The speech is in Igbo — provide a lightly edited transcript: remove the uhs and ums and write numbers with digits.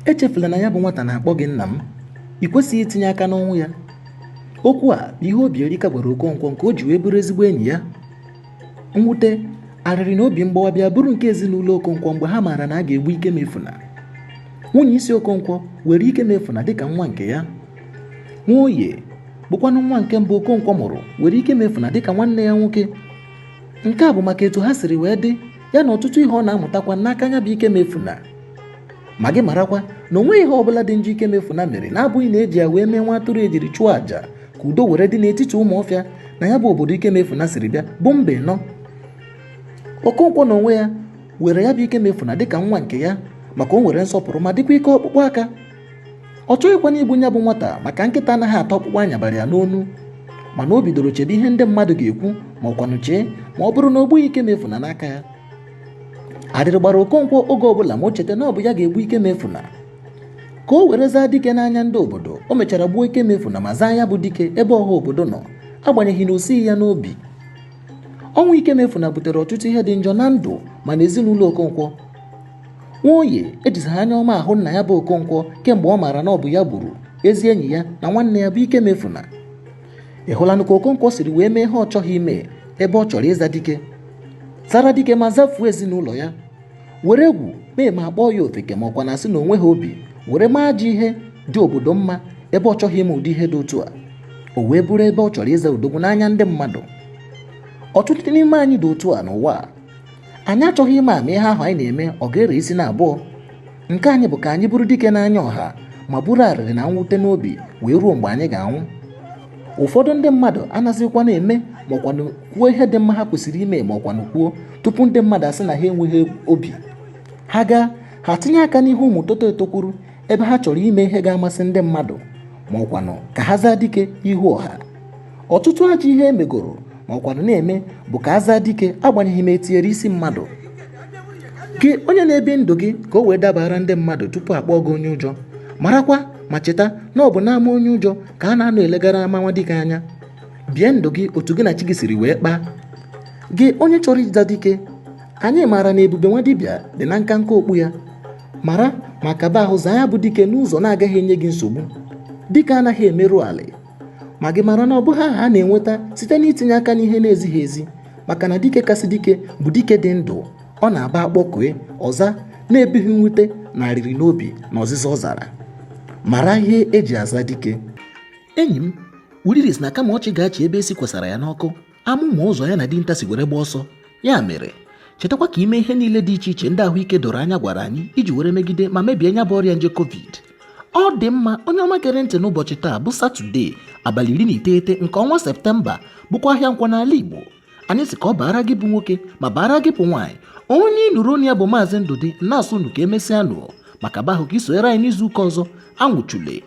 echefula na ya bụ nwata na-akpọ gị nna m, ị kwesịghị itinye aka n'ọnwụ ya. Okwu a bụ ihe Obiorika gwara Okonkwo nke o ji wee bụrụ ezigbo enyi ya. Mwute, arịrị na obi mgbawa bịa bụrụ nke ezinụlọ Okonkwo mgbe ha maara na a ga-egbu Ikemefuna. Nwunye isi Okonkwo were Ikemefuna dịka nwa nke ya. Nwoye bụkwanụ nwa nke mbụ Okonkwo mụrụ were Ikemefuna dịka nwanne ya nwoke. Nke a bụ maka etu ha siri wee dị ya na ọtụtụ ihe ọ na-amụtakwa n'aka ya bụ Ikemefuna. Ma gị marakwa na onwe ihe ọbụla dị njọ Ikemefuna mere na-abụghị na eji ya wee mee nwa atụrụ ejiri chụọ àjà ka udo were dị n'etiti ụmụ ọfịa na ya bụ obodo Ikemefuna siri bịa bụ Mbenọ. Okonkwo na onwe ya were ya bụ Ikemefuna dịka nwa nke ya maka o nwere nsọpụrụ ma dịkwa ike ọkpụkpụ aka. Ọ chọghịkwana igbu ya bụ nwata maka nkịta anaghị ata ọkpụkpụ anyabara ya n'onu, mana o bidoro chebe ihe ndị mmadụ ga-ekwu ma ọkwanụ chee ma ọ bụrụ na o gbughị Ikemefuna n'aka ya. Adịrị gbara Okonkwo oge ọbụla ma o cheta na ọ bụ ya ga-egbu Ikemefuna. Ka o were zaa dike n'anya ndị obodo, o mechara gbuo Ikemefuna ma zaa ya bụ dike ebe ọha obodo nọ, agbanyeghị na o sighi ya n'obi. Ọnwụ Ikemefuna butere ọtụtụ ihe dị njọ na ndụ ma na ezinụlọ Okonkwo. Nwoye ejizighị anya ọma ahụ nna ya bụ Okonkwo kemgbe ọ maara na ọ bụ ya gburu ezi enyi ya na nwanne ya bụ Ikemefuna. Ị hụlanụ ka Okonkwo siri wee mee ihe ọ chọghị ime ebe ọ chọrọ ịza dike, zara dike ma zafuo ezinụlọ ya, were egwu mee ma akpọọ ya ofeke ma ọkwa na-asị na onwe ha obi, were maa ji ihe dị obodo mma ebe ọ chọghị ime ụdị ihe dị otu a. O wee bụrụ ebe ọ chọrọ ịza udogwu n'anya ndị mmadụ. Ọtụtụ n'ime anyị dị otu a n'ụwa a. Anyị achọghị ime ama ihe ahụ anyị na-eme ọ ga-ere isi na abụọ. Nke anyị bụ ka anyị bụrụ dike n'anya ọha ma bụrụ arịrị na mwute n'obi wee ruo mgbe anyị ga-anwụ. Ụfọdụ ndị mmadụ anaghịkwa na-eme ma ọkwanụ kwuo ihe dị mma ha kwesịrị ime ma ọkwanụ kwuo tupu ndị mmadụ asị na ha enweghị obi. Ha gaa ha tinye aka n'ihu ụmụ toto etokwuru ebe ha chọrọ ime ihe ga-amasị ndị mmadụ ma ọkwanụ ka ha zaa dike ihu ọha. Ọtụtụ ajọ ihe emegoro ma ọkwanụ na-eme bụ ka a zaa dike agbanyeghị ma etinyere isi mmadụ. Gị onye na-ebi ndụ gị ka o wee dabara ndị mmadụ tupu akpọọ gị onye ụjọ, marakwa ma cheta na ọ bụ n'ama onye ụjọ ka a na-anọ elegara ama nwa dike anya. Bie ndụ gị otu gị na chi gị siri wee kpaa. Gị onye chọrọ ịza dike, anyị maara na ebube nwa dibịa dị na nka okpu ya. Mara ma kaba ahụ zaa ya bụ dike n'ụzọ na-agaghị enye gị nsogbu. Dike anaghị emerụ ala, ma gị mara na ọ bụghị aha a na-enweta site n'itinye aka n'ihe na-ezighị ezi, maka na dike kasị dike bụ dike dị ndụ. Ọ na-aba akpọkue ọza na-ebighị mwute na arịrị n'obi na ọzịza ọ zara. Mara ihe eji aza dike. Enyi m, Willis na kama ọchị ga-achị ebe esi kwasara ya n'ọkụ, amụma ụzọ ya na dinta si were gba ọsọ. Ya mere, chetakwa ka ime ihe niile dị iche iche ndị ahụike doro anya gwara anyị iji were megide ma mebie nya bụ ọrịa nje COVID. Ọ dị mma onye ọma gere ntị n'ụbọchị taa bụ Satọde, abalị 19 nke ọnwa Septemba, bụkwa ahịa nkwọ n'ala Igbo. Anyị sị ka ọ baara gị bụ nwoke ma baara gị bụ nwaanyị. Onye ịnụrụ onu ya bụ Maazị Ndụdị na-asụ unu ka emesịa nụ maka bahụ ka isonyere anyị n'izu ụka ọzọ. Anwụchule.